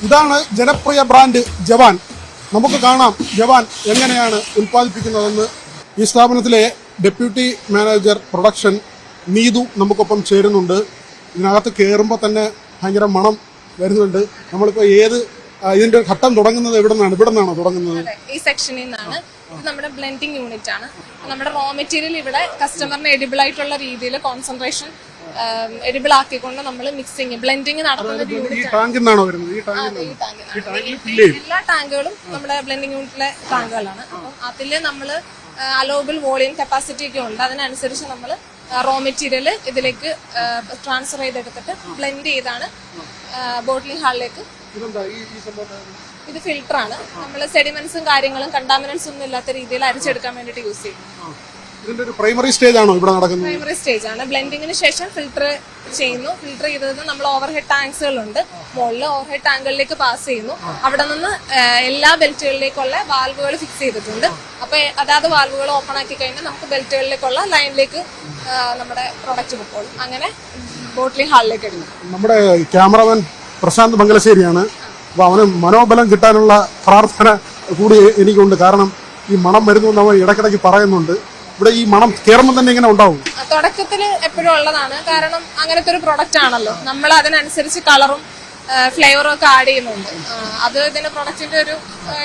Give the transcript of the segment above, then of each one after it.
ഇതാണ് ജനപ്രിയ ബ്രാൻഡ് ജവാൻ. നമുക്ക് കാണാം ജവാൻ എങ്ങനെയാണ് ഉൽപ്പാദിപ്പിക്കുന്നതെന്ന്. ഈ സ്ഥാപനത്തിലെ ഡെപ്യൂട്ടി മാനേജർ പ്രൊഡക്ഷൻ നീതു നമുക്കൊപ്പം ചേരുന്നുണ്ട്. ഇതിനകത്ത് കയറുമ്പോൾ തന്നെ ഭയങ്കര മണം വരുന്നുണ്ട്. നമ്മളിപ്പോൾ ഇതിന്റെ ഘട്ടം തുടങ്ങുന്നത് ഇവിടെ നിന്നാണോ തുടങ്ങുന്നത്? ഈ സെക്ഷനിൽ നിന്നാണ്. നമ്മുടെ ബ്ലെൻഡിങ് യൂണിറ്റ് ആണ്. നമ്മുടെ റോ മെറ്റീരിയൽ ഇവിടെ കസ്റ്റമറിന് എഡിബിൾ ആയിട്ടുള്ള രീതിയിൽ കോൺസെൻട്രേഷൻ എഡിബിൾ ആക്കിക്കൊണ്ട് നമ്മൾ മിക്സിങ് ബ്ലെൻഡിങ് നടത്തുന്ന എല്ലാ ടാങ്കുകളും നമ്മുടെ ബ്ലെൻഡിങ് യൂണിറ്റിലെ ടാങ്കുകളാണ്. അപ്പം അതില് നമ്മൾ അലോബിൾ വോളിയം കപ്പാസിറ്റി ഒക്കെ ഉണ്ട്. അതിനനുസരിച്ച് നമ്മൾ റോ മെറ്റീരിയൽ ഇതിലേക്ക് ട്രാൻസ്ഫർ ചെയ്തെടുത്തിട്ട് ബ്ലെൻഡ് ചെയ്താണ് ബോട്ടിലിംഗ് ഹാളിലേക്ക്. ഇത് ഫിൽട്ടർ ആണ്. നമ്മൾ സെഡിമെന്റ്സും കാര്യങ്ങളും കണ്ടാമിനൻസ് ഒന്നും ഇല്ലാത്ത രീതിയിൽ അരിച്ചെടുക്കാൻ വേണ്ടിട്ട് യൂസ് ചെയ്യും. ഇതിന്റെ ഒരു പ്രൈമറി സ്റ്റേജ് ആണോ ഇവിടെ നടക്കുന്നത്? പ്രൈമറി സ്റ്റേജ് ആണ്. ബ്ലെൻഡിങ്ങിന് ശേഷം ഫിൽട്ടർ ചെയ്യുന്നു. ഫിൽട്ടർ ചെയ്തത് നമ്മൾ ഓവർഹെഡ് ടാങ്ക്സുകളുണ്ട്. മുകളിൽ ഓവർഹെഡ് ടാങ്കുകളിലേക്ക് പാസ് ചെയ്യുന്നു. അവിടെ നിന്ന് എല്ലാ ബെൽറ്റുകളിലേക്കുള്ള വാൽവുകൾ ഫിക്സ് ചെയ്തിട്ടുണ്ട്. അപ്പൊ അതാത് വാൽവുകൾ ഓപ്പൺ ആക്കി കഴിഞ്ഞാൽ നമുക്ക് ബെൽറ്റുകളിലേക്കുള്ള ലൈനിലേക്ക് നമ്മുടെ പ്രൊഡക്റ്റ് പൊക്കോളും. അങ്ങനെ ബോട്ടിലിംഗ് ഹാളിലേക്ക് എടുക്കും. നമ്മുടെ ക്യാമറമാൻ പ്രശാന്ത് മംഗലശ്ശേരിയാണ്. അപ്പൊ അവന് മനോബലം കിട്ടാനുള്ള പ്രാർത്ഥന കൂടി എനിക്കുണ്ട്. കാരണം ഈ മണം വരുന്നു എന്ന് അവൻ ഇടയ്ക്കിടയ്ക്ക് പറയുന്നുണ്ട്. ഇവിടെ ഈ മണം കയറുമ്പോൾ തന്നെ ഇങ്ങനെ ഉണ്ടാവും. തുടക്കത്തിൽ എപ്പോഴും ഉള്ളതാണ്. കാരണം അങ്ങനത്തെ ഒരു പ്രൊഡക്റ്റ് ആണല്ലോ. നമ്മൾ അതിനനുസരിച്ച് കളറും ഫ്ലേവറും ഒക്കെ ആഡ് ചെയ്യുന്നുണ്ട്. അത് ഇതിന്റെ പ്രൊഡക്റ്റിന്റെ ഒരു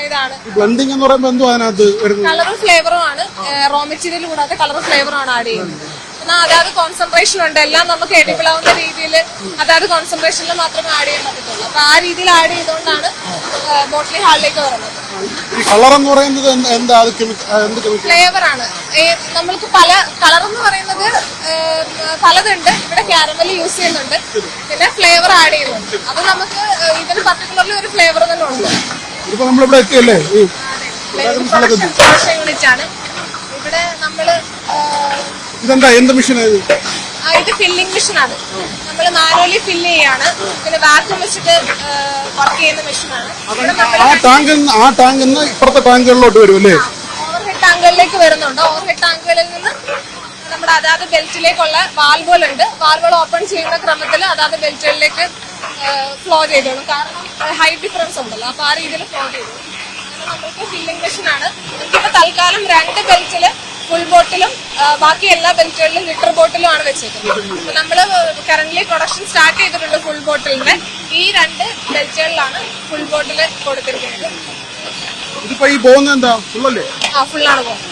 ഇതാണ്. ബ്ലെൻഡിംഗ് എന്ന് പറയുമ്പോൾ എന്തോ അതിനകത്ത് കളറും ഫ്ലേവറും ആണ്. റോ മെറ്റീരിയൽ കൂടാതെ കളറും ഫ്ലേവറും ആണ് ആഡ് ചെയ്യുന്നത്. എന്നാൽ അതായത് കോൺസെൻട്രേഷൻ ഉണ്ട്. എല്ലാം നമുക്ക് എഡിബിൾ ആവുന്ന രീതിയിൽ അതായത് കോൺസെൻട്രേഷനിൽ മാത്രമേ ആഡ് ചെയ്യാൻ പറ്റത്തുള്ളൂ. അപ്പൊ ആ രീതിയിൽ ആഡ് ചെയ്തുകൊണ്ടാണ് ബോട്ടിലിംഗ് ഹാളിലേക്ക് വരുന്നത്. കളർ എന്ന് പറയുന്നത് എന്താ? ഫ്ലേവർ ആണ്. നമ്മൾക്ക് പല കളർ എന്ന് പറയുന്നത് പലതുണ്ട്. ഇവിടെ കാരമൽ യൂസ് ചെയ്യുന്നുണ്ട്. പിന്നെ ഫ്ലേവർ ആഡ് ചെയ്യുന്നുണ്ട്. അത് നമുക്ക് ഇതിന് പർട്ടിക്കുലർലി ഒരു ഫ്ലേവർ തന്നെ ഉണ്ട്. യൂണിറ്റ് ആണ് ഇവിടെ. നമ്മള് ഇതെന്താ, എന്ത് മെഷീനാണ് ഇത്? ഇത് ഫില്ലിംഗ് മെഷീനാണ്. നമ്മൾ മാനുവലി ഫില്ല് ചെയ്യാണ്. പിന്നെ വാക്യൂം വെച്ചിട്ട് വർക്ക് ചെയ്യുന്ന മെഷീനാണ്. ആ ടാങ്കിൽ നിന്ന് ഇപ്പുറത്തെ ടാങ്കുകളിലോട്ട് വരും അല്ലേ? ഓവർഹെഡ് ടാങ്കുകളിലേക്ക് വരുന്നുണ്ട്. ഓവർഹെഡ് ടാങ്കുകളിൽ നിന്ന് നമ്മുടെ അതാത് ബെൽറ്റിലേക്കുള്ള വാൽവുകളുണ്ട്. വാൽവുകൾ ഓപ്പൺ ചെയ്യുന്ന ക്രമത്തിൽ അതാത് ബെൽറ്റുകളിലേക്ക് ഫ്ലോ ചെയ്തോളും. കാരണം ഹൈറ്റ് ഡിഫറൻസ് ഉണ്ടല്ലോ. അപ്പൊ ആ രീതിയിൽ ഫ്ലോ ചെയ്തോളും. നമുക്ക് ഫില്ലിംഗ് മെഷീനാണ്. നമുക്കിപ്പോ തൽക്കാലം 2 ബെൽറ്റില് ഫുൾ ബോട്ടിലും ബാക്കി എല്ലാ ബെൽറ്റുകളിലും ലിറ്റർ ബോട്ടിലും ആണ് വെച്ചേക്കുന്നത്. അപ്പൊ നമ്മള് കറന്റ്ലി പ്രൊഡക്ഷൻ സ്റ്റാർട്ട് ചെയ്തിട്ടുണ്ട് ഫുൾ ബോട്ടിലിന്റെ. ഈ 2 ബെൽറ്റുകളിലാണ് ഫുൾ ബോട്ടിൽ കൊടുത്തിരിക്കുന്നത്. ഇതിപ്പോ ഈ പോകുന്നത് എന്താ, ഫുള്ളല്ലേ? ഫുള്ളാണ് പോകുന്നത്.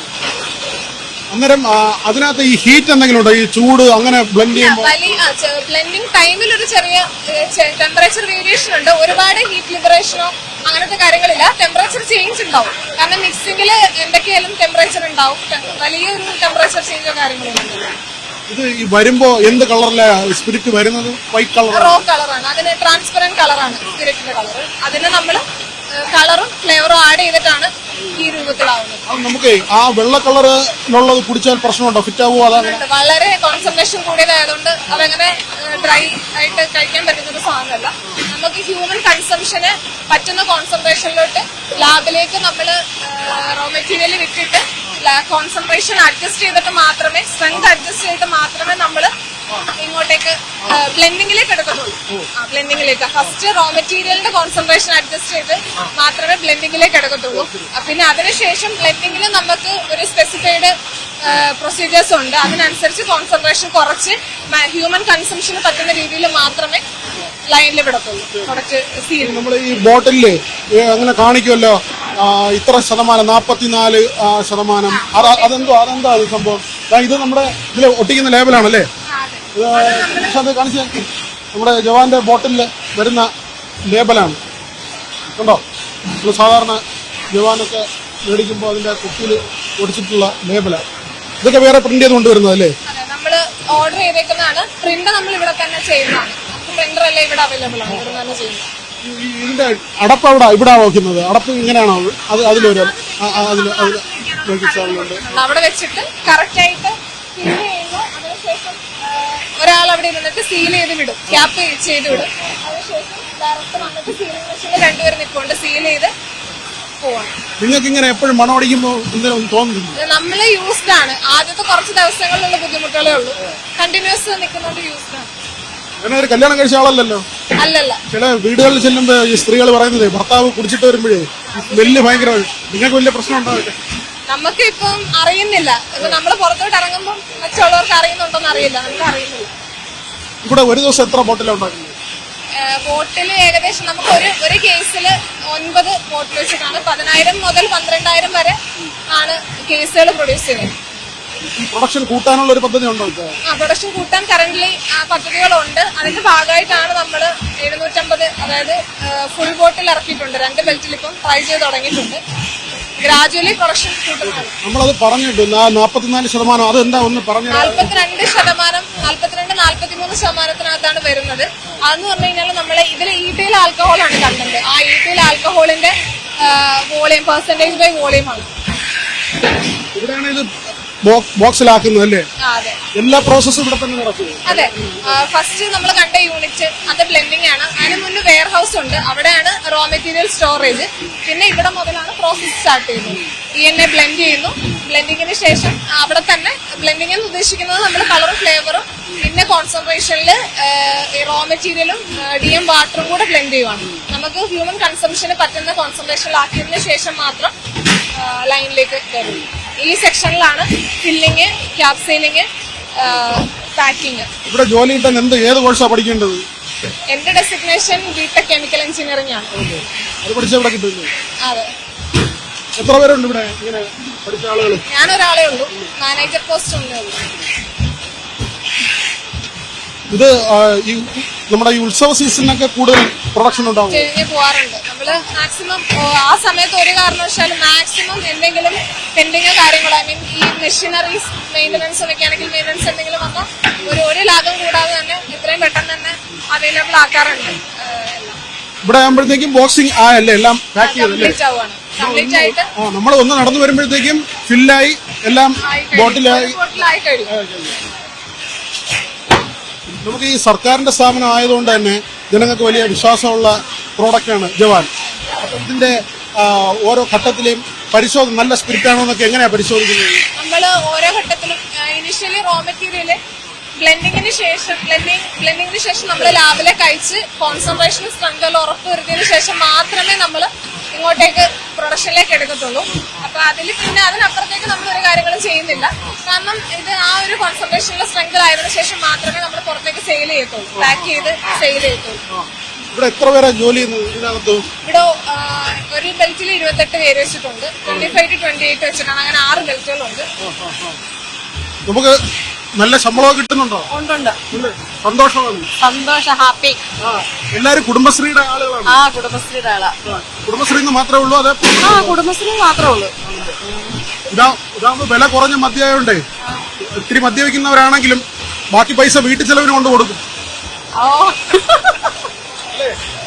അന്നേരം അതിനകത്ത് ഈ ഹീറ്റ് എന്തെങ്കിലും ഉണ്ടോ? ഈ ചൂട് അങ്ങനെ ബ്ലെൻഡ് ചെയ്യുമ്പോൾ ബ്ലെൻഡിങ് ടൈമിൽ ഒരു ചെറിയ ടെമ്പറേച്ചർ വേരിയേഷൻ ഉണ്ട്. ഒരുപാട് ഹീറ്റ് ലിബറേഷനോ അങ്ങനത്തെ കാര്യങ്ങളില്ല. ടെമ്പറേച്ചർ ചേഞ്ച് ഉണ്ടാവും. കാരണം മിക്സിംഗിൽ എന്തൊക്കെയായാലും ടെമ്പറേച്ചർ ഉണ്ടാവും. വലിയൊരു ടെമ്പറേച്ചർ ചേഞ്ചോ കാര്യങ്ങളൊന്നും ഇല്ല. ഇത് ഈ വരുമ്പോ എന്ത് കളറിലെ സ്പിരിറ്റ് വരുന്നത്? വൈറ്റ് കളർ, റോ കളറാണ്. അതിന് ട്രാൻസ്പെറന്റ് കളറാണ് സ്പിരിറ്റിന്റെ കളർ. അതിന് നമ്മള് കളറും ഫ്ലേവറും ആഡ് ചെയ്തിട്ടാണ് ഈ രൂപത്തിലാവുന്നത്. നമുക്ക് ആ വെള്ള കളറിലുള്ളത് കുടിച്ചാൽ പ്രശ്നമുണ്ടോ? ഫിറ്റ് ആവുമോ? അതാണ് വളരെ കോൺസെൻട്രേഷൻ കൂടിയതായതുകൊണ്ട് അതങ്ങനെ ഡ്രൈ ആയിട്ട് കഴിക്കാൻ പറ്റുന്ന ഒരു സാധനമല്ല. നമുക്ക് ഹ്യൂമൻ കൺസംഷന് പറ്റുന്ന കോൺസെൻട്രേഷനിലോട്ട് ലാബിലേക്ക് നമ്മൾ റോ മെറ്റീരിയൽ വിട്ടിട്ട് കോൺസെൻട്രേഷൻ അഡ്ജസ്റ്റ് ചെയ്തിട്ട് മാത്രമേ, സ്ട്രെങ്ത് അഡ്ജസ്റ്റ് ചെയ്തിട്ട് മാത്രമേ നമ്മൾ ഇങ്ങോട്ടേക്ക് ബ്ലെൻഡിങ്ങിലേക്ക് എടുക്കത്തുള്ളൂ. ബ്ലെൻഡിങ്ങിലേക്ക് ഫസ്റ്റ് റോ മെറ്റീരിയലിന്റെ കോൺസെൻട്രേഷൻ അഡ്ജസ്റ്റ് ചെയ്ത് മാത്രമേ ബ്ലെൻഡിങ്ങിലേക്ക് എടുക്കത്തുള്ളൂ. പിന്നെ അതിനുശേഷം ബ്ലെൻഡിങ്ങിൽ നമുക്ക് ഒരു സ്പെസിഫൈഡ് പ്രൊസീജിയേഴ്സ് ഉണ്ട്. അതിനനുസരിച്ച് കോൺസെൻട്രേഷൻ കുറച്ച് ഹ്യൂമൻ കൺസംഷന് പറ്റുന്ന രീതിയിൽ മാത്രമേ ലൈനിൽ വിടത്തുള്ളൂ. പ്രൊഡക്റ്റ് സീൽ നമ്മൾ ഈ ബോട്ടില് അങ്ങനെ കാണിക്കുമല്ലോ, ഇത്ര ശതമാനം, 44%. അതെന്താ ഇത് സംഭവം? ഇത് നമ്മുടെ ഇതിൽ ഒട്ടിക്കുന്ന ലേബലാണല്ലേ? കാണിച്ച് നമ്മുടെ ജവാന്റെ ബോട്ടിലിൽ വരുന്ന ലേബലാണ്. കണ്ടോ? നമ്മൾ സാധാരണ ജവാനൊക്കെ മേടിക്കുമ്പോൾ അതിന്റെ കുപ്പിയിൽ ഒടിച്ചിട്ടുള്ള ലേബലാണ്. ഇതൊക്കെ വേറെ പ്രിന്റ് ചെയ്ത് കൊണ്ടുവരുന്നതല്ലേ? നമ്മൾ ഓർഡർ ചെയ്തേക്കുന്നതാണ്. പ്രിന്റ് നമ്മൾ ഇവിടെ തന്നെ ചെയ്യുന്നതാണ്. പ്രിന്റർ എല്ലാം ഇവിടെ അവൈലബിൾ ആണ്. ഇവിടെ തന്നെ ചെയ്യുന്നത്. ഇതിന്റെ അടപ്പ് ഇവിടെ വയ്ക്കുന്നത്? അടപ്പ് ഇങ്ങനെയാണോ? അതിലൊരു അവിടെ വെച്ചിട്ട് കറക്റ്റ് ആയിട്ട് ഫിൽ ചെയ്യുന്നു. അതിനുശേഷം ഒരാൾ അവിടെ ഇരുന്നിട്ട് സീൽ ചെയ്ത് വിടും. ക്യാപ്പ് ചെയ്ത് വിടും. അതിനുശേഷം ഡയറക്റ്റ് വന്നിട്ട് സീലിംഗ് മെഷീനിൽ 2 പേര് നിൽക്കൊണ്ട് സീൽ ചെയ്ത് പോവാണ്. നിങ്ങൾക്ക് ഇങ്ങനെ എപ്പോഴും മണം അടിക്കുമ്പോൾ എന്തെങ്കിലും തോന്നുന്നു? നമ്മള് യൂസ്ഡ് ആണ്. ആദ്യത്തെ കുറച്ച് ദിവസങ്ങളിലുള്ള ബുദ്ധിമുട്ടുകളേ ഉള്ളൂ. കണ്ടിന്യൂസ് നിൽക്കുന്നതുകൊണ്ട് യൂസ്ഡ് ആണ്. അങ്ങനെ ഒരു കല്യാണം കഴിച്ച ആളല്ലല്ലോ. അല്ലല്ല. ചില വീടുകളിൽ ചെല്ലുമ്പോ ഈ സ്ത്രീകൾ പറയുന്നത് ഭർത്താവ് കുടിച്ചിട്ട് വരുമ്പോഴേ സ്മെല്ല് ഭയങ്കര, നിങ്ങൾക്ക് വലിയ പ്രശ്നം ഉണ്ടാവില്ല? നമുക്ക് ഇപ്പം അറിയുന്നില്ല. ഇപ്പൊ നമ്മള് പുറത്തോട്ട് ഇറങ്ങുമ്പോൾ മറ്റുള്ളവർക്ക് അറിയുന്നുണ്ടോന്ന് അറിയില്ല, നമുക്ക് അറിയുന്നില്ല. ഇവിടെ ഒരു ദിവസം എത്ര ബോട്ടിലാണ് ഉണ്ടാക്കുന്നത്? ബോട്ടിൽ ഏകദേശം നമുക്ക് ഒരു കേസിൽ 9 ബോട്ടിൽ വെച്ചിട്ടാണ് 10,000 മുതൽ 12,000 വരെ ആണ് കേസുകൾ പ്രൊഡ്യൂസ് ചെയ്യുന്നത്. പ്രൊഡക്ഷൻ കൂട്ടാനുള്ള ഒരു പദ്ധതി ഉണ്ടോ? പ്രൊഡക്ഷൻ കൂട്ടാൻ കറന്റ്ലി പദ്ധതികളുണ്ട്. അതിന്റെ ഭാഗമായിട്ടാണ് നമ്മൾ 750, അതായത് ഫുൾ ബോട്ടിൽ ഇറക്കിയിട്ടുണ്ട്. 2 ബെൽറ്റിൽ ഇപ്പം ട്രൈ ചെയ്ത് തുടങ്ങിയിട്ടുണ്ട്. ഗ്രാജുവലി പ്രൊഡക്ഷൻ കൂട്ടുന്നതാണ്. നമ്മളത് പറഞ്ഞിട്ട് 44%, അതെന്താ ഒന്ന് പറഞ്ഞു? 42%, 43%-ത്തിനകത്താണ് വരുന്നത്. അതെന്ന് പറഞ്ഞു കഴിഞ്ഞാൽ നമ്മള് ഇതിൽ ഈറ്റയിൽ ആൽക്കഹോളാണ് കണ്ടത്. ആ ഈറ്റയിൽ ആൽക്കഹോളിന്റെ വോളിയം, പെർസെന്റേജ് ബൈ വോളിയം ആണ്. ഇവിടെയാണ് ഇത് ബോക്സിലാക്കുന്നത് അല്ലേ? അതെ, എല്ലാ പ്രോസസ്സും ഇവിടെ തന്നെ നടക്കും. അതെ. ഫസ്റ്റ് നമ്മൾ കണ്ട യൂണിറ്റ് അത് ബ്ലെൻഡിംഗ് ആണ്. അതിന് മുന്നേ വെയർ ഹൗസ് ഉണ്ട്, അവിടെയാണ് റോ മെറ്റീരിയൽ സ്റ്റോറേജ്. പിന്നെ ഇവിടെ മുതലാണ് പ്രോസസ് സ്റ്റാർട്ട് ചെയ്യുന്നത്. DNA ബ്ലെൻഡ് ചെയ്യുന്നു. ബ്ലെൻഡിങ്ങിന് ശേഷം അവിടെ തന്നെ, ബ്ലെൻഡിംഗ് എന്ന് ഉദ്ദേശിക്കുന്നത് നമ്മൾ കളറും ഫ്ലേവറും പിന്നെ കോൺസെൻട്രേഷനിൽ റോ മെറ്റീരിയലും DM വാട്ടറും കൂടെ ബ്ലെൻഡ് ചെയ്യുവാണ്. നമുക്ക് ഹ്യൂമൻ കൺസംഷന് പറ്റുന്ന കോൺസെൻട്രേഷനിലാക്കിയതിന് ശേഷം മാത്രം ലൈനിലേക്ക് വരും. ഈ സെക്ഷനിലാണ് ഫില്ലിങ്, ക്യാപ് സീലിംഗ്, പാക്കിങ്. ഇവിടെ ജോലി കിട്ടാൻ ഏത് കോഴ്സാണ് പഠിക്കേണ്ടത്? എന്റെ ഡെസിഗ്നേഷൻ ബിടെക് കെമിക്കൽ എഞ്ചിനീയറിംഗ് ആണ്. അത് പഠിച്ചവിടെ കിട്ടുന്നു. അതെ. എത്ര പേരുണ്ട് ഇവിടെ ഇങ്ങനെ പഠിച്ച ആളുകൾ? ഞാനൊരാളേ ഉള്ളൂ. മാനേജർ പോസ്റ്റ് ഉള്ളേ ഉള്ളൂ. ഇത് നമ്മുടെ ഈ ഉത്സവ സീസണിനൊക്കെ കൂടുതൽ പ്രൊഡക്ഷൻ ഉണ്ടാവും. കഴിഞ്ഞ് പോവാറുണ്ട്. നമ്മള് മാക്സിമം ആ സമയത്ത് ഒരു കാരണവശാലും മാക്സിമം എന്തെങ്കിലും പെൻഡിങ്ങോ കാര്യങ്ങളോ, ഐ മീൻ ഈ മെഷീനറീസ് മെയിന്റനൻസ് ഒക്കെ ആണെങ്കിൽ മെയിന്റനൻസ് എന്തെങ്കിലും വന്നാൽ ഒരു ലാഭം കൂടാതെ തന്നെ എത്രയും പെട്ടെന്ന് തന്നെ അവൈലബിൾ ആക്കാറുണ്ട്. ഇവിടെ ആകുമ്പോഴത്തേക്കും ബോക്സിംഗ് ആയല്ലേ, എല്ലാം പാക്ക് ചെയ്തല്ലേ? കംപ്ലീറ്റ് ആയിട്ട് നമ്മൾ ഒന്ന് നടന്നു വരുമ്പോഴത്തേക്കും ഫില്ലായി എല്ലാം ബോട്ടിലായി കഴിഞ്ഞു. നമുക്ക് ഈ സർക്കാരിന്റെ സ്ഥാപനം ആയതുകൊണ്ട് തന്നെ ജനങ്ങൾക്ക് വലിയ വിശ്വാസമുള്ള പ്രോഡക്റ്റാണ് ജവാൻ. ഇതിന്റെ ഓരോ ഘട്ടത്തിലെയും പരിശോധന നല്ല സ്പിരിറ്റ് ആണോ എന്നൊക്കെ എങ്ങനെയാ പരിശോധിക്കുന്നത്? നമ്മൾ ഓരോ ഘട്ടത്തിലും ഇനിഷ്യലി റോ മെറ്റീരിയല് ബ്ലെൻഡിങ്ങിന് ശേഷം നമ്മൾ ലാബിലേക്ക് അയച്ച് കോൺസെൻട്രേഷൻ സ്ട്രെങ്ത് ഉറപ്പ് വരുത്തിയതിനു ശേഷം മാത്രമേ നമ്മൾ ഇങ്ങോട്ടേക്ക് പ്രൊഡക്ഷനിലേക്ക് എടുക്കത്തുള്ളൂ. അപ്പൊ പിന്നെ അതിനപ്പുറത്തേക്ക് നമ്മൾ ഒരു കാര്യങ്ങളും ചെയ്യുന്നില്ല. കാരണം ഇത് ആ ഒരു കോൺസെൻട്രേഷനിലെ സ്ട്രെങ്തിലായതിനു ശേഷം മാത്രമേ നമ്മൾ പുറത്തേക്ക് സെയിൽ ചെയ്യത്തുള്ളൂ, പാക്ക് ചെയ്ത് സെയിൽ ചെയ്യത്തുള്ളൂ. ഇവിടെ എത്ര പേരാ ജോലി ചെയ്യുന്നത് ഇതിനകത്ത്? ഇവിടെ ഒരു ബെൽറ്റിൽ 28 പേര് വെച്ചിട്ടുണ്ട്. 25 to 28 വെച്ചിട്ടാണ്. അങ്ങനെ 6 ബെൽറ്റുകളുണ്ട്. നമുക്ക് നല്ല ശമ്പളം കിട്ടുന്നുണ്ടോ? ഉണ്ട്. സന്തോഷമാണ്. സന്തോഷം, ഹാപ്പി. എല്ലാരും കുടുംബശ്രീയുടെ ആളുകളാണ്? കുടുംബശ്രീയുടെ ആളാ. കുടുംബശ്രീന്ന് മാത്രമേ ഉള്ളൂ? അതെ, കുടുംബശ്രീ മാത്രമേ ഉള്ളൂ. ഇതാകുമ്പോ വില കുറഞ്ഞ മദ്യമായോണ്ടേ ഇത്തിരി മദ്യപിക്കുന്നവരാണെങ്കിലും ബാക്കി പൈസ വീട്ടിൽ ചെലവിന് കൊണ്ട് കൊടുക്കും.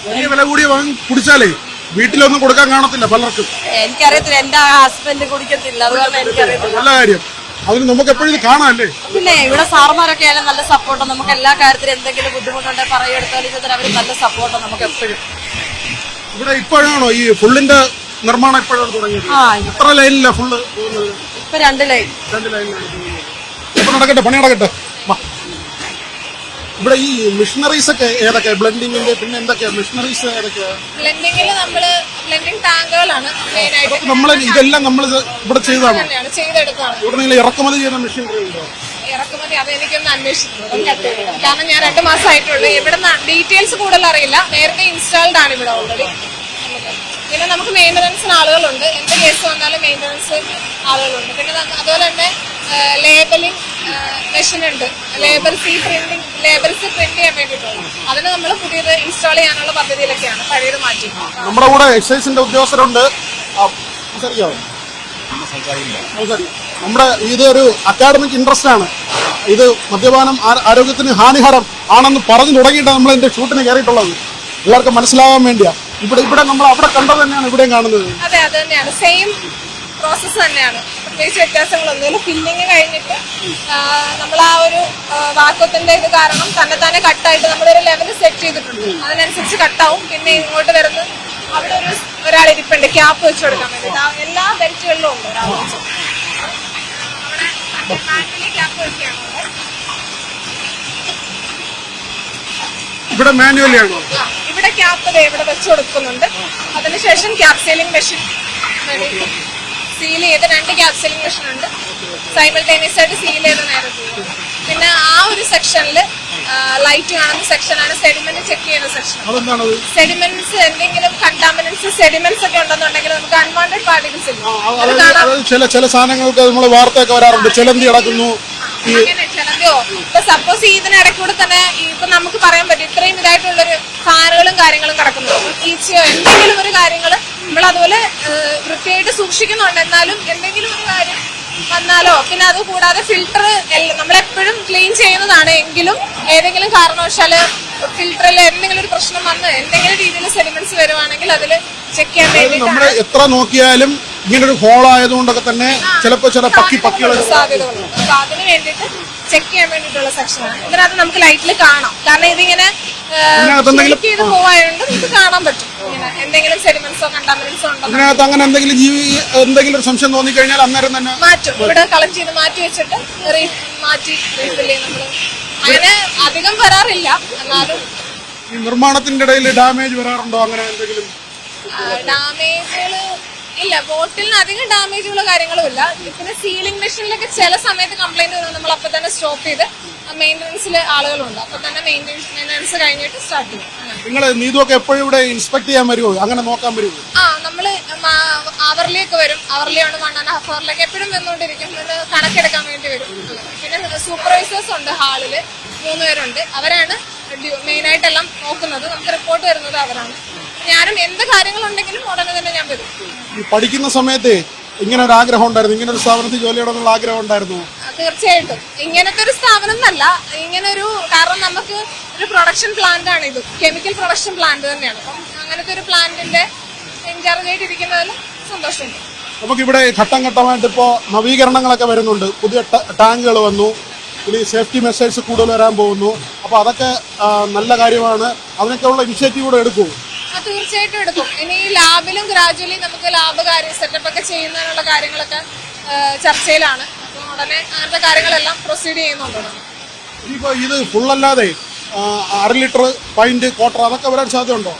വലിയ വില കൂടിയ വാങ്ങി കുടിച്ചാലേ വീട്ടിലൊന്നും കൊടുക്കാൻ കാണത്തില്ല പലർക്കും. എനിക്കറിയത്തില്ല, എന്റെ ഹസ്ബൻഡ് കുടിക്കത്തില്ല, അതുകൊണ്ട് എനിക്കറിയത്തില്ല. നല്ല കാര്യം. അതിന് നമുക്ക് എപ്പോഴും ഇത് കാണാമല്ലേ? പിന്നെ ഇവിടെ സാറുമാരൊക്കെ ആയാലും നല്ല സപ്പോർട്ടാണ്. നമുക്ക് എല്ലാ കാര്യത്തിലും എന്തെങ്കിലും ബുദ്ധിമുട്ടുണ്ടെങ്കിൽ പറയുമെടുത്താലും അവർ നല്ല സപ്പോർട്ടാണ് നമുക്ക് എപ്പോഴും. ഇവിടെ ഇപ്പോഴാണോ ഈ ഫുള്ളിന്റെ നിർമ്മാണം എപ്പോഴാണ് തുടങ്ങിയത്? എത്ര ലൈനിലാണ് ഫുള്ള് പോകുന്നത്? ഇപ്പൊ 2 ലൈൻ. 2 ലൈനിലാണ്. ഇപ്പൊ നടക്കട്ടെ, പണി നടക്കട്ടെ. ഇവിടെ ഈ മെഷീനറീസ് ഒക്കെ ഏതൊക്കെയാ ബ്ലെൻഡിങ്ങിന്റെ? പിന്നെ എന്തൊക്കെയാ മെഷീനറീസ് ഏതൊക്കെയാ? ബ്ലെൻഡിങ്ങില് നമ്മള് ബ്ലെൻഡിങ് ടാങ്കുകളാണ് മെയിൻ ആയിട്ട്. ഇതെല്ലാം നമ്മൾ ഇവിടെ ചെയ്തതാണ്, ചെയ്തെടുത്താണ്. ഇവിടെ നിങ്ങൾ ഇറക്കുമതി ചെയ്യുന്ന മെഷീനറി ഉണ്ടോ? ഇറക്കുമതി അത് എനിക്കൊന്ന് അന്വേഷിക്കുന്നു. കാരണം ഞാൻ 2 മാസമായിട്ടുള്ളൂ. ഇവിടെ ഡീറ്റെയിൽസ് കൂടുതൽ അറിയില്ല. നേരത്തെ ഇൻസ്റ്റാൾഡ് ആണ് ഇവിടെ ഓൾറെഡി. പിന്നെ നമുക്ക് മെയിൻ്റനൻസിന് ആളുകളുണ്ട്. എന്ത് കേസ് വന്നാലും മെയിൻ്റനൻസ് ആളുകളുണ്ട്. പിന്നെ അതുപോലെ തന്നെ ലേബലിംഗ് മെഷീൻ ഉണ്ട്. ലേബൽസ് പ്രിന്റ് ചെയ്യാൻ വേണ്ടിയിട്ടുള്ളത്. അതിന് നമ്മൾ പുതിയത് ഇൻസ്റ്റാൾ ചെയ്യാനുള്ള പദ്ധതിയിലൊക്കെയാണ്. പഴയത് മാറ്റി. നമ്മുടെ കൂടെ എക്സൈസിന്റെ ഉദ്യോഗസ്ഥരുണ്ട്. നമ്മുടെ ഇതൊരു അക്കാഡമിക് ഇൻട്രസ്റ്റ് ആണ്. ഇത് മദ്യപാനം ആരോഗ്യത്തിന് ഹാനികരം ആണെന്ന് പറഞ്ഞു തുടങ്ങിയിട്ടാണ് നമ്മൾ ഇതിന്റെ ഷൂട്ടിന് കയറിയിട്ടുള്ളത്. എല്ലാവർക്കും മനസ്സിലാവാൻ വേണ്ടിയാ. ഇവിടെ നമ്മൾ അവിടെ കണ്ടത് തന്നെയാണ് ഇവിടെയും കാണുന്നത്. അതെ, അത് തന്നെയാണ്. സെയിം പ്രോസസ് തന്നെയാണ്. പ്രത്യേകിച്ച് വ്യത്യാസങ്ങളൊന്നുമില്ല. ഫില്ലിങ് കഴിഞ്ഞിട്ട് നമ്മൾ ആ ഒരു വാക്വത്തിന്റെ ഇത് കാരണം തന്നെ കട്ടായിട്ട് നമ്മളൊരു ലെവൽ സെറ്റ് ചെയ്തിട്ടുണ്ട്. അതിനനുസരിച്ച് കട്ടാവും. പിന്നെ ഇങ്ങോട്ട് വരുന്ന അവിടെ ഒരാൾ ഇരിപ്പുണ്ട് ക്യാപ്പ് വെച്ച് കൊടുക്കാൻ വേണ്ടിയിട്ട്. എല്ലാ ബെൽറ്റുകളിലും ഉണ്ട് ഒരാൾ വെച്ച്. അവിടെ മാനുവലി ക്യാപ്പ് വെക്കുകയാണ്. ഇവിടെ മാനുവലി ആണോ? ഇവിടെ ക്യാപ്പ് ഇവിടെ വെച്ച് കൊടുക്കുന്നുണ്ട്. അതിനുശേഷം ക്യാപ് സീലിംഗ് മെഷീൻ സീൽ ചെയ്ത് 2 ക്യാപ് സീലിംഗ് മെഷീൻ ഉണ്ട്. സൈമിൾട്ടേനിയസ് ആയിട്ട് സീൽ ചെയ്ത് നേരെ പോകും. പിന്നെ ആ ഒരു സെക്ഷനില് ലൈറ്റ് കാണുന്ന സെക്ഷനാണ് സെഡിമെന്റ് ചെക്ക് ചെയ്യുന്ന സെക്ഷൻ. സെഡിമെന്റ്സ് എന്തെങ്കിലും കണ്ടാമിനൻസ് സെഡിമെന്റ്സ് ഒക്കെ ഉണ്ടെന്നുണ്ടെങ്കിൽ നമുക്ക് അൺവാണ്ടഡ് പാർട്ടിക്കിൾസ് ഇല്ല. ചില സാധനങ്ങൾക്ക് നമ്മൾ വാർത്തയൊക്കെ വരാറുണ്ട്, ചിലന്തി കിടക്കുന്നു. അങ്ങനെ ചിലന്തിയോ ഇപ്പൊ സപ്പോസ് ഇതിനിടയ്ക്കൂടെ തന്നെ ഇപ്പൊ നമുക്ക് പറയാൻ പറ്റും ഇത്രയും ഇതായിട്ടുള്ളൊരു ഫാനുകളും കാര്യങ്ങളും കിടക്കുന്നു, ഈച്ചയോ എന്തെങ്കിലും ഒരു കാര്യങ്ങള് നമ്മൾ അതുപോലെ വൃത്തിയായിട്ട് സൂക്ഷിക്കുന്നുണ്ട്. എന്നാലും എന്തെങ്കിലും ഒരു കാര്യം വന്നാലോ, പിന്നെ അത് കൂടാതെ ഫിൽട്ടർ നമ്മളെപ്പോഴും ക്ലീൻ ചെയ്യുന്നതാണ്. എങ്കിലും ഏതെങ്കിലും കാരണവശാല് ഫിൽറ്ററിൽ എന്തെങ്കിലും ഒരു പ്രശ്നം വന്ന് എന്തെങ്കിലും രീതിയിൽ സെഡിമെന്റ്സ് വരുവാണെങ്കിൽ അതിൽ ചെക്ക് ചെയ്യാൻ വേണ്ടിയിട്ടാണ്. നമ്മൾ എത്ര നോക്കിയാലും ഇങ്ങനൊരു ഹോൾ ആയതുകൊണ്ടൊക്കെ തന്നെ ചിലപ്പോ ചില പക്കികൾ സാധ്യതകളുണ്ട്. അപ്പൊ അതിന് വേണ്ടിയിട്ട് ചെക്ക് ചെയ്യാൻ വേണ്ടിയിട്ടുള്ള സെക്ഷനാണ്. ഇതിനകത്ത് നമുക്ക് ലൈറ്റിൽ കാണാം, കാരണം ഇതിങ്ങനെ ചെയ്ത് പോവായതുകൊണ്ട് നമുക്ക് കാണാൻ പറ്റും ഇങ്ങനെ എന്തെങ്കിലും സെഡിമെന്റ്സോ കണ്ടാമിനൻസോ ഉണ്ടോ. അതിനകത്ത് അങ്ങനെ എന്തെങ്കിലും എന്തെങ്കിലും ഒരു സംശയം തോന്നിക്കഴിഞ്ഞാൽ അന്നേരം തന്നെ മാറ്റും. ഇവിടെ കളക്ട് ചെയ്ത് മാറ്റി വെച്ചിട്ട് മാറ്റി റീഫിൽ ചെയ്യും നമ്മള്. അങ്ങനെ അധികം വരാറില്ല, എന്നാലും ഈ നിർമ്മാണത്തിന്റെ ഇടയിൽ ഡാമേജ് വരാറുണ്ടോ? അങ്ങനെ എന്തെങ്കിലും ഡാമേജുകള് ഇല്ല, ബോട്ടിലിന് അധികം ഡാമേജുള്ള കാര്യങ്ങളും ഇല്ല. പിന്നെ സീലിംഗ് മെഷീനിലൊക്കെ ചില സമയത്ത് കംപ്ലൈന്റ് വരുന്നത് നമ്മൾ അപ്പൊ തന്നെ സ്റ്റോപ്പ് ചെയ്ത് മെയിൻ്റനൻസിൽ ആളുകളുണ്ട്, അപ്പൊ തന്നെ മെയിൻ്റനൻസ് കഴിഞ്ഞിട്ട് സ്റ്റാർട്ട് ചെയ്യും. നിങ്ങൾ നീതുവൊക്കെ എപ്പോഴും ഇവിടെ ഇൻസ്പെക്ട് ചെയ്യാൻ വരുമോ, അങ്ങനെ നോക്കാൻ വരുമോ? നമ്മള് അവറിലേക്ക് വരും. അവറിലാണ് 1.5 hourലേക്ക് എപ്പോഴും വന്നുകൊണ്ടിരിക്കും. കണക്കെടുക്കാൻ വേണ്ടി വരും. പിന്നെ സൂപ്പർവൈസേഴ്സ് ഉണ്ട് ഹാളില്, 3 പേരുണ്ട്. അവരാണ് മെയിൻ ആയിട്ടെല്ലാം നോക്കുന്നത്. നമുക്ക് റിപ്പോർട്ട് വരുന്നത് അവരാണ്. ഞാനും എന്ത് കാര്യങ്ങളുണ്ടെങ്കിലും ഉടനെ തന്നെ ഞാൻ വരും. പഠിക്കുന്ന സമയത്ത് ഇങ്ങനെ ഒരു ആഗ്രഹം ഉണ്ടായിരുന്നു, ഇങ്ങനെ ഒരു സ്ഥാപനത്തിൽ ജോലി ചെയ്യണമെന്നുള്ള ആഗ്രഹം ഉണ്ടായിരുന്നു? തീർച്ചയായിട്ടും. ഇങ്ങനത്തെ ഒരു സ്ഥാപനം എന്നല്ല, ഇങ്ങനെ ഒരു കാരണം നമുക്ക് ഒരു പ്രൊഡക്ഷൻ പ്ലാന്റ് ആണ് ഇത്, കെമിക്കൽ പ്രൊഡക്ഷൻ പ്ലാന്റ് തന്നെയാണ്. അപ്പം അങ്ങനത്തെ ഒരു പ്ലാന്റിന്റെ ഇൻചാർജ് ആയിട്ട് ഇരിക്കുന്നതിൽ സന്തോഷമുണ്ട്. നമുക്കിവിടെ ഘട്ടം ഘട്ടമായിട്ട് ഇപ്പോ നവീകരണങ്ങളൊക്കെ വരുന്നുണ്ട്. പുതിയ ടാങ്കുകൾ വന്നു, ഇനി സേഫ്റ്റി മെഷേഴ്സ് കൂടുതൽ വരാൻ പോകുന്നു. അപ്പൊ അതൊക്കെ നല്ല കാര്യമാണ്. അതിനൊക്കെ ഉള്ള ഇനിഷ്യേറ്റീവ് കൂടെ എടുക്കും. തീർച്ചയായിട്ടും എടുക്കും. ഇനി ലാബിലും ഗ്രാജുവലി നമുക്ക് ലാബ് സെറ്റപ്പ് ഒക്കെ ചെയ്യുന്നതിനുള്ള കാര്യങ്ങളൊക്കെ ചർച്ചയിലാണ്. അപ്പോൾ ഉടനെ അങ്ങനത്തെ കാര്യങ്ങളെല്ലാം പ്രൊസീഡ് ചെയ്യുന്നുണ്ട്. ഇനിയിപ്പോ ഇത് ഫുള്ളല്ലാതെ 1/2 ലിറ്റർ പൈന്റ് ക്വാർട്ടർ അതൊക്കെ വരാൻ സാധ്യതയുണ്ടോ?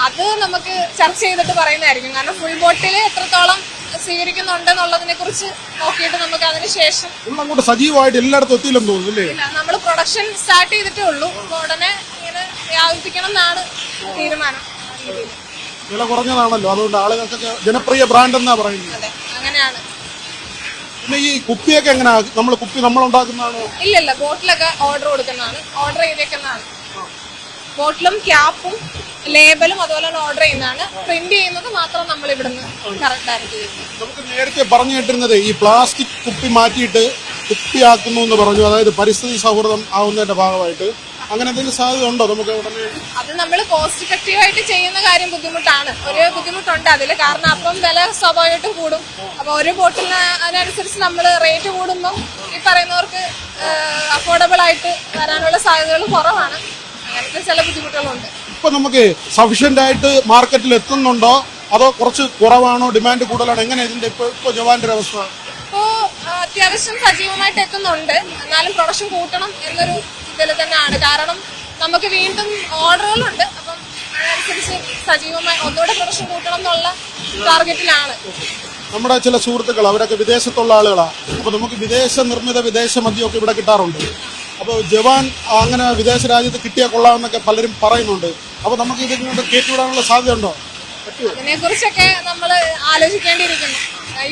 അത് നമുക്ക് ചർച്ച ചെയ്തിട്ട് പറയുന്നതായിരിക്കും. കാരണം ഫുൾ ബോട്ടിൽ എത്രത്തോളം സ്വീകരിക്കുന്നുണ്ടെന്നുള്ളതിനെ കുറിച്ച് നോക്കിയിട്ട് നമുക്ക് അതിന് ശേഷം അങ്ങോട്ട് സജീവമായിട്ട് എല്ലായിടത്തും എത്തിയില്ലെന്ന് തോന്നുന്നില്ലേ? നമ്മൾ പ്രൊഡക്ഷൻ സ്റ്റാർട്ട് ചെയ്തിട്ടേ ഉള്ളൂ. അപ്പോൾ ഉടനെ ഇങ്ങനെ വ്യാപിപ്പിക്കണം എന്നാണ് തീരുമാനം. വില കുറഞ്ഞതാണല്ലോ, അതുകൊണ്ട് ആളുകൾക്കൊക്കെ ജനപ്രിയ ബ്രാൻഡ് എന്നാ പറയുന്നത്. അതെ, അങ്ങനെയാണ്. പിന്നെ ഈ കുപ്പിയൊക്കെ എങ്ങനെയാ? കുപ്പി നമ്മൾ ഉണ്ടാക്കുന്നതാണോ? ഇല്ലല്ല, ബോട്ടിലൊക്കെ ഓർഡർ കൊടുക്കുന്നതാണ്, ഓർഡർ ചെയ്തേക്കുന്നതാണ്. ബോട്ടിലും ക്യാപ്പും ലേബലും അതുപോലെ തന്നെ ഓർഡർ ചെയ്യുന്നതാണ്. പ്രിന്റ് ചെയ്യുന്നത് മാത്രം നമ്മൾ ഇവിടുന്ന് കറക്റ്റ് ആയിട്ട് ചെയ്യുന്നു. നമുക്ക് നേരത്തെ പറഞ്ഞു കേട്ടിരുന്നത് ഈ പ്ലാസ്റ്റിക് കുപ്പി മാറ്റിയിട്ട് കുപ്പിയാക്കുന്നു എന്ന് പറഞ്ഞു, അതായത് പരിസ്ഥിതി സൗഹൃദം ആവുന്നതിന്റെ ഭാഗമായിട്ട്. അങ്ങനെ എന്തെങ്കിലും സാധ്യത ഉണ്ടോ? നമുക്ക് ഉടനെ അത് നമ്മൾ കോസ്റ്റ് ഇഫക്റ്റീവ് ആയിട്ട് ചെയ്യുന്ന കാര്യം ബുദ്ധിമുട്ടാണ്. ഒരു ബുദ്ധിമുട്ടുണ്ട് അതില്. കാരണം അപ്പം വില സ്വാഭാവികമായിട്ടും കൂടും. അപ്പൊ ഒരു ബോട്ടിലിന് അതിനനുസരിച്ച് നമ്മൾ റേറ്റ് കൂടുമ്പോൾ ഈ പറയുന്നവർക്ക് അഫോർഡബിൾ ആയിട്ട് വരാനുള്ള സാധ്യതകൾ കുറവാണ്. അങ്ങനത്തെ ചില ബുദ്ധിമുട്ടുകളുണ്ട്. ഇപ്പൊ നമുക്ക് സഫീഷ്യന്റ് ആയിട്ട് മാർക്കറ്റിൽ എത്തുന്നുണ്ടോ, അതോ കുറച്ച് കുറവാണോ, ഡിമാൻഡ് കൂടുതലാണോ? എങ്ങനെ ഇതിന്റെ ഇപ്പൊ ജവാന്റെ അവസ്ഥ? ഇപ്പോ അത്യാവശ്യം സജീവമായിട്ട് എത്തുന്നുണ്ട്. എന്നാലും പ്രൊഡക്ഷൻ കൂട്ടണം എന്നൊരു ഇതിൽ തന്നെയാണ്. കാരണം നമുക്ക് വീണ്ടും ഓർഡറുകളുണ്ട്. അപ്പം അതനുസരിച്ച് സജീവമായി ഒന്നുകൂടെ പ്രൊഡക്ഷൻ കൂട്ടണം എന്നുള്ള ടാർഗറ്റിലാണ്. നമ്മുടെ ചില സുഹൃത്തുക്കൾ അവരൊക്കെ വിദേശത്തുള്ള ആളുകളാണ്. അപ്പൊ നമുക്ക് വിദേശ നിർമ്മിത വിദേശ മദ്യമൊക്കെ ഇവിടെ കിട്ടാറുണ്ട്. അപ്പോൾ ജവാൻ അങ്ങനെ വിദേശ രാജ്യത്ത് കിട്ടിയാൽ കൊള്ളാമെന്നൊക്കെ പലരും പറയുന്നുണ്ട്. അപ്പൊ നമുക്ക് ഇതിനോട് കയറ്റിവിടാനുള്ള സാധ്യത ഉണ്ടോ? അതിനെ കുറിച്ചൊക്കെ നമ്മൾ ആലോചിക്കേണ്ടിയിരിക്കുന്നു.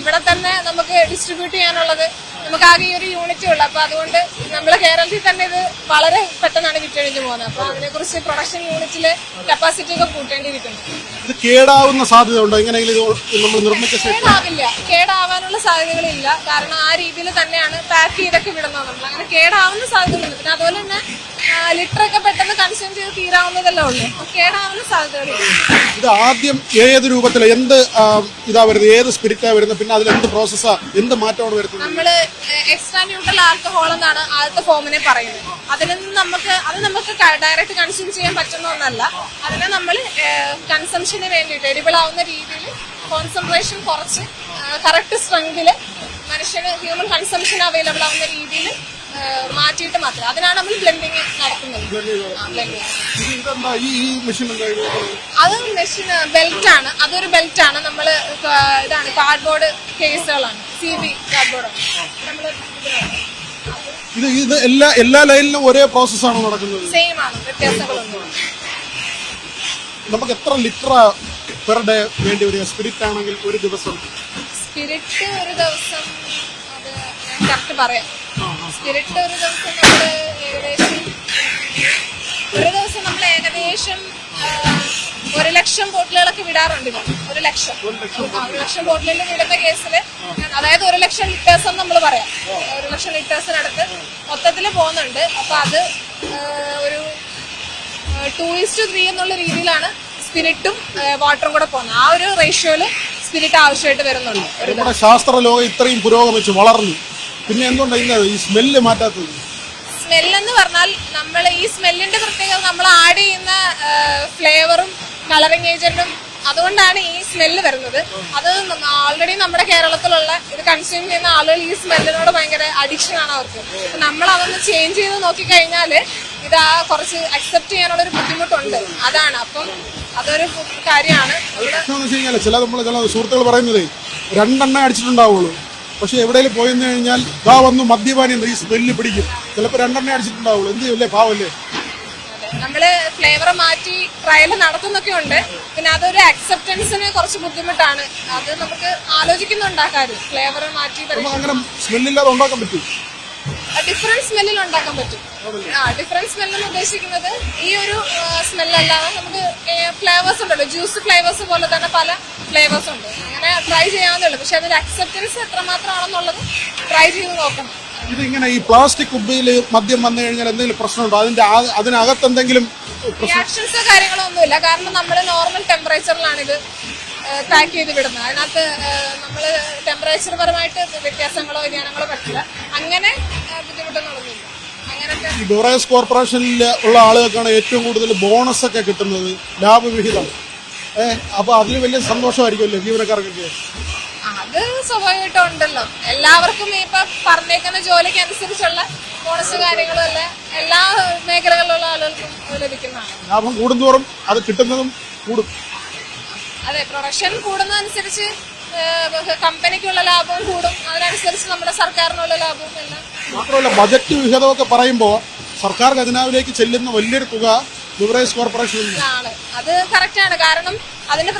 ഇവിടെ തന്നെ നമുക്ക് ഡിസ്ട്രിബ്യൂട്ട് ചെയ്യാനുള്ളത് നമുക്ക് ആകെ ഈ ഒരു യൂണിറ്റേ ഉള്ളു. അപ്പൊ അതുകൊണ്ട് നമ്മളെ കേരളത്തിൽ തന്നെ ഇത് വളരെ പെട്ടെന്നാണ് വിറ്റഴിഞ്ഞു പോകുന്നത്. അപ്പൊ അതിനെക്കുറിച്ച് പ്രൊഡക്ഷൻ യൂണിറ്റിലെ കപ്പാസിറ്റി ഒക്കെ കൂട്ടേണ്ടിയിരിക്കുന്നു. ഇത് കേടാവുന്ന സാധ്യത ഉണ്ടോ? എങ്ങനെയെങ്കിലും നമ്മൾ നിർമ്മിച്ച കേടാവില്ല, കേടാവാനുള്ള സാധ്യതകളില്ല. കാരണം ആ രീതിയിൽ തന്നെയാണ് പാക്ക് ചെയ്തൊക്കെ വിടുന്നത്. നമ്മൾ അങ്ങനെ കേടാവുന്ന സാധ്യതകളില്ല. പിന്നെ അതുപോലെ തന്നെ ലിറ്ററൊക്കെ പെട്ടെന്ന് കൺസ്യൂം ചെയ്ത് തീരാവുന്നതല്ലേ ഉള്ളൂ. കേടാവുന്ന സാധ്യതകളില്ല. ഇത് ആദ്യം ഏത് രൂപത്തില എന്ത് ഇതാ വരുന്നത്, ഏത് സ്പിരിറ്റാ വരുന്നത്, പിന്നെ അതിൽ എന്ത് പ്രോസസ്സാ, എന്ത് മാറ്റമാണ് വരുന്നത്? നമ്മള് എക്സ്ട്രാ ന്യൂട്രൽ ആൽക്കഹോൾ എന്നാണ് ആദ്യത്തെ ഫോമിനെ പറയുന്നത്. അതിൽ നിന്ന് നമുക്ക് ഡയറക്റ്റ് കൺസ്യൂം ചെയ്യാൻ പറ്റുന്ന ഒന്നല്ല. അതിനെ നമ്മൾ കൺസംഷന് വേണ്ടിയിട്ട് എഡിബിൾ ആവുന്ന രീതിയിൽ കോൺസെൻട്രേഷൻ കുറച്ച് കറക്റ്റ് സ്ട്രെങ്തില് മനുഷ്യന് ഹ്യൂമൻ കൺസംഷൻ അവൈലബിൾ ആവുന്ന രീതിയിൽ മാറ്റിയിട്ട് മാത്രം അതിനാണ് നമ്മൾ ബ്ലെൻഡിങ് നടത്തുന്നത്. ബ്ലെൻഡിങ് ഇതെന്താ ഈ മെഷീൻ എന്താ ഇത്? അത് മെഷീൻ ബെൽറ്റ് ആണ്. അതൊരു ബെൽറ്റ് ആണ്. നമ്മള് ഇതാണ് കാർഡ്ബോർഡ് കേസുകളാണ്, CB കാർഡ്ബോർഡാണ് നമ്മള്. ഇത് എല്ലാ ലൈനിലും ഒരേ പ്രോസസ്സാണ് നടക്കുന്നത്? സെയിം ആണ്, വ്യത്യാസങ്ങളൊന്നും. നമുക്ക് എത്ര ലിറ്റർ പെർ ഡേ വേണ്ടി വരിക സ്പിരിറ്റ് ആണെങ്കിൽ ഒരു ദിവസം? സ്പിരിറ്റ് ഒരു ദിവസം അത് ഞാൻ കറക്റ്റ് പറയാം. സ്പിരിറ്റ് ഒരു ദിവസം നമ്മള് ഏകദേശം 1,00,000 ബോട്ടിലുകളൊക്കെ വിടാറുണ്ട്. 1,00,000 ബോട്ടിലിൽ വിടുന്ന കേസിൽ, അതായത് 1,00,000 ലിറ്റേഴ്സ് എന്ന് നമ്മൾ പറയാം. 1,00,000 ലിറ്റേഴ്സിനടുത്ത് മൊത്തത്തിൽ പോകുന്നുണ്ട്. അപ്പൊ അത് ഒരു 2:3 എന്നുള്ള രീതിയിലാണ് സ്പിരിറ്റും വാട്ടറും കൂടെ പോകുന്നത്. ആ ഒരു റേഷ്യോയില് സ്പിരിറ്റ് ആവശ്യമായിട്ട് വരുന്നുണ്ട്. നമ്മുടെ ശാസ്ത്ര ലോകം ഇത്രയും പുരോഗമിച്ച് വളർന്നു, പിന്നെ എന്തുകൊണ്ടാണ് ഈ സ്മെല്ല് മാറ്റാത്തത്? സ്മെല്ലെന്ന് പറഞ്ഞാൽ നമ്മൾ ഈ സ്മെല്ലിന്റെ പ്രത്യേകത നമ്മൾ ആഡ് ചെയ്യുന്ന ഫ്ലേവറും കളറിംഗ് ഏജന്റും, അതുകൊണ്ടാണ് ഈ സ്മെല്ല് വരുന്നത്. അത് ഓൾറെഡി നമ്മുടെ കേരളത്തിലുള്ള ഇത് കൺസ്യൂം ചെയ്യുന്ന ആളുകൾ ഈ സ്മെല്ലിനോട് ഭയങ്കര അഡിക്ഷൻ ആണ് അവർക്ക്. നമ്മൾ അതൊന്ന് ചേഞ്ച് ചെയ്ത് നോക്കിക്കഴിഞ്ഞാല് ഇത് കുറച്ച് അക്സെപ്റ്റ് ചെയ്യാനുള്ള ഒരു ബുദ്ധിമുട്ടുണ്ട്. അതാണ്. അപ്പം അതൊരു കാര്യമാണ്. ചില സുഹൃത്തുക്കൾ പറയുന്നത് 2 എണ്ണ അടിച്ചിട്ടുണ്ടാവുള്ളൂ, പക്ഷെ എവിടെയെങ്കിലും പോയെന്ന് കഴിഞ്ഞാൽ ദാ വന്നു മദ്യപാനി ഈ സ്മെല്ല് പിടിക്കും. ചിലപ്പോൾ 2 എണ്ണ അടിച്ചിട്ടുണ്ടാവുള്ളൂ. എന്ത് ചെയ്യൂല്ലേ, പാവല്ലേ? നമ്മള് ഫ്ലേവർ മാറ്റി ട്രയൽ നടത്തുന്നൊക്കെ ഉണ്ട്. പിന്നെ അതൊരു അക്സെപ്റ്റൻസിന് കുറച്ച് ബുദ്ധിമുട്ടാണ്. അത് നമുക്ക് ആലോചിക്കുന്നുണ്ടാക്കാറ്. ഫ്ലേവർ മാറ്റി അങ്ങനെ സ്മെല്ലില്ലാതെ ഉണ്ടാക്കാൻ പറ്റും. ഡിഫറൻറ്റ് സ്മെല്ലിൽ ഉണ്ടാക്കാൻ പറ്റും. ഡിഫറൻറ്റ് സ്മെല്ലെന്ന് ഉദ്ദേശിക്കുന്നത് ഈ ഒരു സ്മെല്ലല്ലാതെ നമുക്ക് ഫ്ലേവേഴ്സ് ഉണ്ടല്ലോ, ജ്യൂസ് ഫ്ലേവേഴ്സ് പോലെ തന്നെ പല ഫ്ലേവേഴ്സ് ഉണ്ട്. അങ്ങനെ ട്രൈ ചെയ്യാവുന്നേ. പക്ഷെ അതിന്റെ അക്സെപ്റ്റൻസ് എത്രമാത്രമാണെന്നുള്ളത് ട്രൈ ചെയ്ത് നോക്കണം. ഇതിങ്ങനെ ഈ പ്ലാസ്റ്റിക് കുപ്പിയിൽ മദ്യം വന്നു കഴിഞ്ഞാൽ എന്തെങ്കിലും പ്രശ്നമുണ്ടോ? അതിനകത്ത് എന്തെങ്കിലും റിയാക്ഷൻസോ കാര്യങ്ങളോ ഒന്നുമില്ല. കാരണം നമ്മൾ നോർമൽ ടെമ്പറേച്ചറിലാണ് ഇത് പാക്ക് ചെയ്ത് വിടുന്നത്. അതിനകത്ത് നമ്മൾ ടെമ്പറേച്ചർ പരമായിട്ട് വ്യത്യാസങ്ങളോ വ്യതിയാനങ്ങളോ പറ്റില്ല. അങ്ങനെ ബുദ്ധിമുട്ടൊന്നുമില്ല. അങ്ങനത്തെ ബിവറേജ് കോർപ്പറേഷനിൽ ഉള്ള ആളുകൾക്കാണ് ഏറ്റവും കൂടുതൽ ബോണസ് ഒക്കെ കിട്ടുന്നത്, ലാഭവിഹിതം. അപ്പൊ അതിൽ വലിയ സന്തോഷമായിരിക്കുമല്ലോ ജീവനക്കാർക്കൊക്കെ. അത് സ്വാഭാവികമായിട്ടും ഉണ്ടല്ലോ. എല്ലാവർക്കും ഇപ്പൊ പറഞ്ഞേക്കുന്ന ജോലിക്ക് അനുസരിച്ചുള്ള ബോണസ് കാര്യങ്ങളും അല്ല എല്ലാ മേഖലകളിലുള്ള ആളുകൾക്കും ലഭിക്കുന്നതാണ്. ലാഭം കൂടുന്തോറും അത് കിട്ടുന്നതും കൂടും. അതെ, പ്രൊഡക്ഷൻ കൂടുന്നതനുസരിച്ച് കമ്പനിക്കുള്ള ലാഭവും കൂടും. അതിനനുസരിച്ച് നമ്മുടെ സർക്കാരിനുള്ള ലാഭവും എല്ലാം. മാത്രമല്ല ബജറ്റ് വിഹിതമൊക്കെ പറയുമ്പോൾ സർക്കാർ ഖജനാവിലേക്ക് ചെല്ലുന്ന വലിയൊരു തുക ബിവറേജ് കോർപ്പറേഷനിലാണ്. അത് കറക്റ്റാണ്. കാരണം അതിന്റെ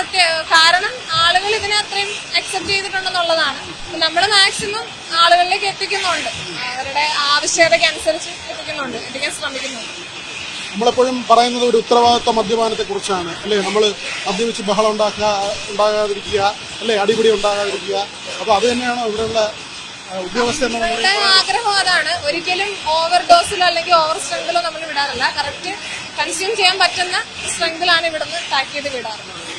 കാരണം ആളുകൾ ഇതിനെ അത്രയും അക്സെപ്റ്റ് ചെയ്തിട്ടുണ്ടെന്നുള്ളതാണ്. നമ്മൾ മാക്സിമം ആളുകളിലേക്ക് എത്തിക്കുന്നുണ്ട്. അവരുടെ ആവശ്യകതയ്ക്ക് അനുസരിച്ച് എത്തിക്കാൻ ശ്രമിക്കുന്നുണ്ട്. നമ്മളെപ്പോഴും പറയുന്നത് ഒരു ഉത്തരവാദിത്വ മദ്യപാനത്തെ കുറിച്ചാണ് അല്ലേ? നമ്മൾ മദ്യപിച്ച് ബഹളം ഉണ്ടാകാതിരിക്കുക അല്ലെ, അടിപിടി ഉണ്ടാകാതിരിക്കുക. അപ്പൊ അത് തന്നെയാണ് ഇവിടെയുള്ള ഉദ്യോഗസ്ഥ ആഗ്രഹം. അതാണ്. ഒരിക്കലും ഓവർ ഡോസിലോ അല്ലെങ്കിൽ ഓവർ സ്ട്രെങ്തിലോ നമ്മൾ വിടാറില്ല. കറക്റ്റ് കൺസ്യൂം ചെയ്യാൻ പറ്റുന്ന സ്ട്രെങ്തിലാണ് ഇവിടുന്ന് പാക്ക് ചെയ്ത് വിടാറുള്ളത്.